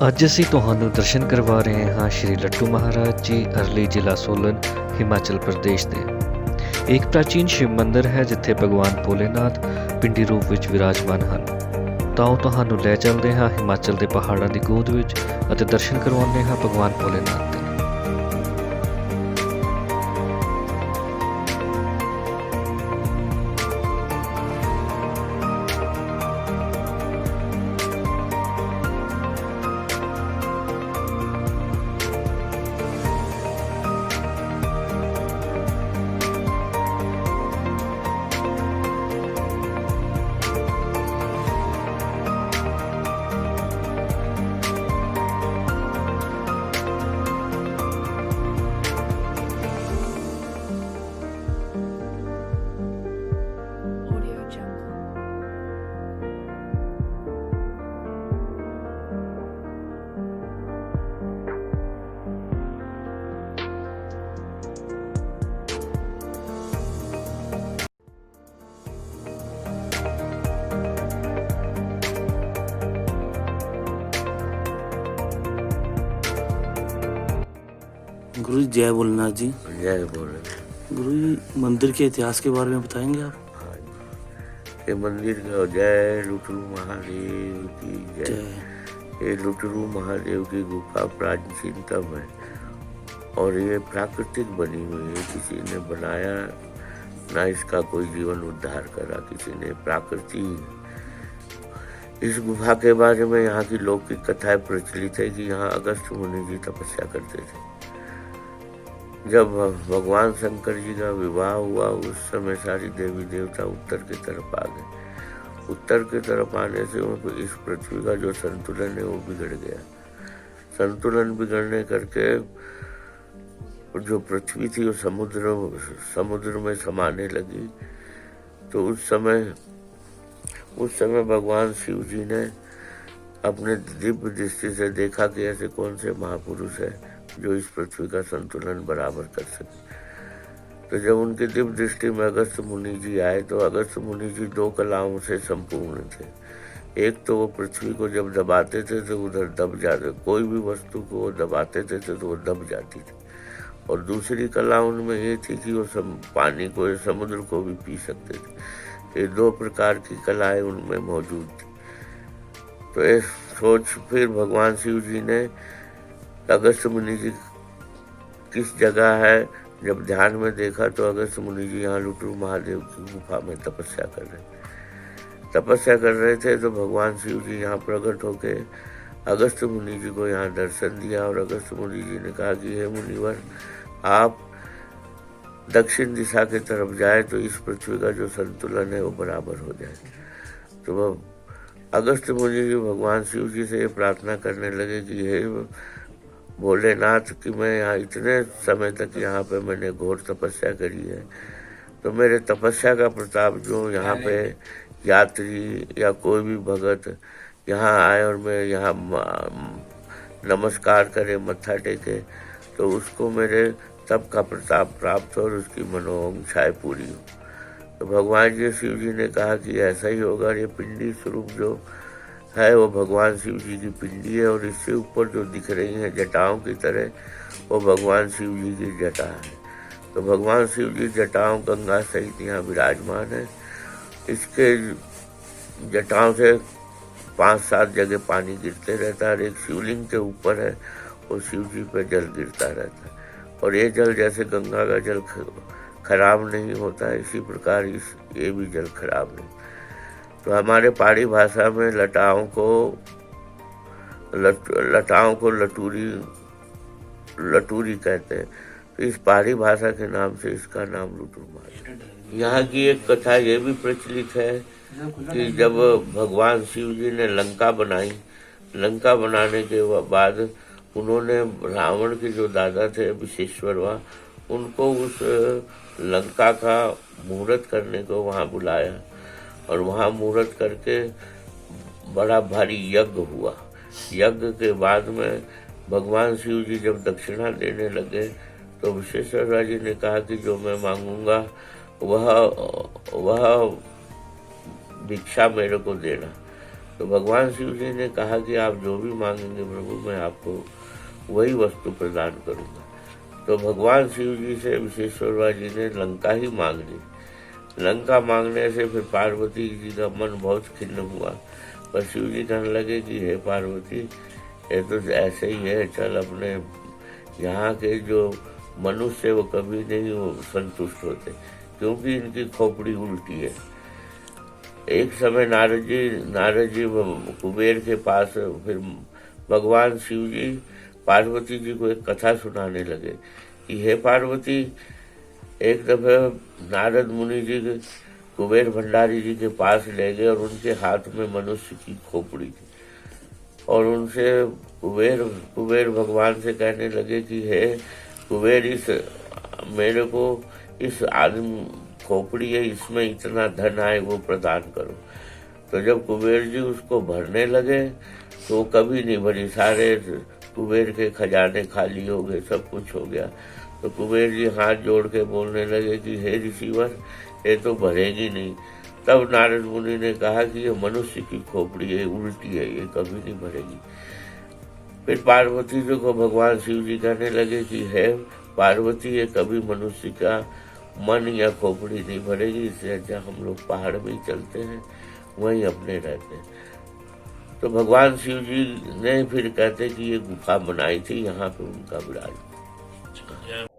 ਅੱਜ ਅਸੀਂ ਤੁਹਾਨੂੰ ਦਰਸ਼ਨ ਕਰਵਾ ਰਹੇ ਹਾਂ ਸ਼੍ਰੀ ਲੱਟੂ ਮਹਾਰਾਜ ਜੀ, ਅਰਲੀ ਜ਼ਿਲ੍ਹਾ ਸੋਲਨ, ਹਿਮਾਚਲ ਪ੍ਰਦੇਸ਼ ਦੇ। ਇਹ ਇੱਕ ਪ੍ਰਾਚੀਨ ਸ਼ਿਵ ਮੰਦਿਰ ਹੈ ਜਿੱਥੇ ਭਗਵਾਨ ਭੋਲੇਨਾਥ ਪਿੰਡੀ ਰੂਪ ਵਿੱਚ ਵਿਰਾਜਮਾਨ ਹਨ। ਤਾਂ ਉਹ ਤੁਹਾਨੂੰ ਲੈ ਚੱਲਦੇ ਹਾਂ ਹਿਮਾਚਲ ਦੇ ਪਹਾੜਾਂ ਦੀ ਗੋਦ ਵਿੱਚ ਅਤੇ ਦਰਸ਼ਨ ਕਰਵਾਉਂਦੇ ਹਾਂ ਭਗਵਾਨ ਭੋਲੇਨਾਥ ਦੇ। Audio Jungle. गुरु जी जय भोलेनाथ जी। जय भोले। गुरु जी मंदिर के इतिहास के बारे में बताएंगे आप? हाँ जी। ये मंदिर का जय लुटरू महादेव की जय। जय। ये लुटरू महादेव की गुफा प्राचीनतम है और ये प्राकृतिक बनी हुई है। किसी ने बनाया ना, इसका कोई जीवन उद्धार करा, किसी ने प्रकृति। इस गुफा के बारे में यहाँ की लौकिक कथाएं प्रचलित है कि यहाँ अगस्त मुनि जी तपस्या करते थे। जब भगवान शंकर जी का विवाह हुआ उस समय सारी देवी देवता उत्तर की तरफ आ गए। उत्तर की तरफ आने से उनको इस पृथ्वी का जो संतुलन है वो बिगड़ गया। संतुलन बिगड़ने करके जो पृथ्वी थी वो समुद्र में समाने लगी। तो उस समय भगवान शिव जी ने अपने दिव्य दृष्टि से देखा कि ऐसे कौन से महापुरुष है जो इस पृथ्वी का संतुलन बराबर कर सके। तो जब उनकी दिव्य दृष्टि में अगस्त मुनि जी आए तो अगस्त मुनि जी दो कलाओं से संपूर्ण थे। एक तो वो पृथ्वी को जब दबाते थे तो उधर दब जाते, कोई भी वस्तु को वो दबाते थे तो वो दब जाती थी। और दूसरी कला उनमें ये थी कि वो पानी को या समुद्र को भी पी सकते थे। ये दो प्रकार की कलाएं उनमें मौजूद थी। तो ये सोच फिर भगवान शिव जी ने अगस्त मुनि जी किस जगह है जब ध्यान में देखा तो अगस्त मुनि जी यहाँ लुटरू महादेव की गुफा में तपस्या कर रहे थे। तो भगवान शिव जी यहाँ प्रकट होके अगस्त मुनि जी को यहाँ दर्शन दिया और अगस्त मुनि जी ने कहा कि हे मुनिवर, आप दक्षिण दिशा की तरफ जाए तो इस पृथ्वी का जो संतुलन है वो बराबर हो जाए। तो वह अगस्त मुनि जी भगवान शिव जी से ये प्रार्थना करने लगे कि हे भोलेनाथ, कि मैं यहाँ इतने समय तक यहाँ पे मैंने घोर तपस्या करी है, तो मेरे तपस्या का प्रताप जो यहाँ पे यात्री या कोई भी भगत यहाँ आए और मैं यहाँ नमस्कार करे, मत्था टेके, तो उसको मेरे तप का प्रताप प्राप्त हो और उसकी मनोवांछाएं पूरी हो। तो भगवान जी शिव जी ने कहा कि ऐसा ही होगा। ये पिंडी स्वरूप जो है वो भगवान शिव जी की पिंडी है और इससे ऊपर जो दिख रही हैं जटाओं की तरह वो भगवान शिव जी की जटा है। तो भगवान शिव जी जटाओं गंगा सहित यहाँ विराजमान है। इसके जटाओं से 5-7 जगह पानी गिरते रहता है और एक शिवलिंग के ऊपर है, वो शिव जी पे जल गिरता रहता है। और ये जल जैसे गंगा का जल खराब नहीं होता है, इसी प्रकार ये भी जल खराब नहीं। तो हमारे पहाड़ी भाषा में लटाओं को लटूरी कहते हैं। तो इस पहाड़ी भाषा के नाम से इसका नाम लुटरू महादेव। यहाँ की एक कथा ये भी प्रचलित है कि जब भगवान शिव जी ने लंका बनाई, लंका बनाने के बाद उन्होंने रावण के जो दादा थे विशेश्वरवा, उनको उस लंका का मुहूर्त करने को वहाँ बुलाया और वहाँ मुहूर्त करके बड़ा भारी यज्ञ हुआ। यज्ञ के बाद में भगवान शिव जी जब दक्षिणा देने लगे तो विशेश्वरवा जी ने कहा कि जो मैं मांगूंगा वह भिक्षा मेरे को देना। तो भगवान शिव जी ने कहा कि आप जो भी मांगेंगे प्रभु, मैं आपको वही वस्तु प्रदान करूंगा। तो भगवान शिव जी से विश्वेश्वरवा जी ने लंका ही मांग ली। लंका मांगने से फिर पार्वती जी का मन बहुत खिन्न हुआ, पर शिव जी कहने लगे कि हे पार्वती, ये तो ऐसे ही है, चल अपने यहाँ के जो मनुष्य वो कभी नहीं वो संतुष्ट होते, क्योंकि इनकी खोपड़ी उल्टी है। एक समय नारद जी कुबेर के पास, फिर भगवान शिव जी पार्वती जी को एक कथा सुनाने लगे कि हे पार्वती, एक दफे नारद मुनि जी कुबेर भंडारी जी के पास ले गए और उनके हाथ में मनुष्य की खोपड़ी थी, और उनसे कुबेर भगवान से कहने लगे कि हे कुबेर, मेरे को इस आदमी खोपड़ी है, इसमें इतना धन आए वो प्रदान करो। तो जब कुबेर जी उसको भरने लगे तो कभी नहीं भरी, सारे कुबेर के खजाने खाली हो गए, सब कुछ हो गया। तो कुबेर जी हाथ जोड़ के बोलने लगे कि हे ऋषिवर, ये तो भरेगी नहीं। तब नारद मुनि ने कहा कि ये मनुष्य की खोपड़ी है, उल्टी है, ये कभी नहीं भरेगी। फिर पार्वती जी को भगवान शिव जी कहने लगे कि हे पार्वती, ये कभी मनुष्य का मन या खोपड़ी नहीं भरेगी, इससे अच्छा हम लोग पहाड़ में ही चलते हैं, वहीं अपने रहते हैं। तो भगवान शिव जी ने फिर कहते कि ये गुफा बनाई थी, यहाँ पे उनका विराज।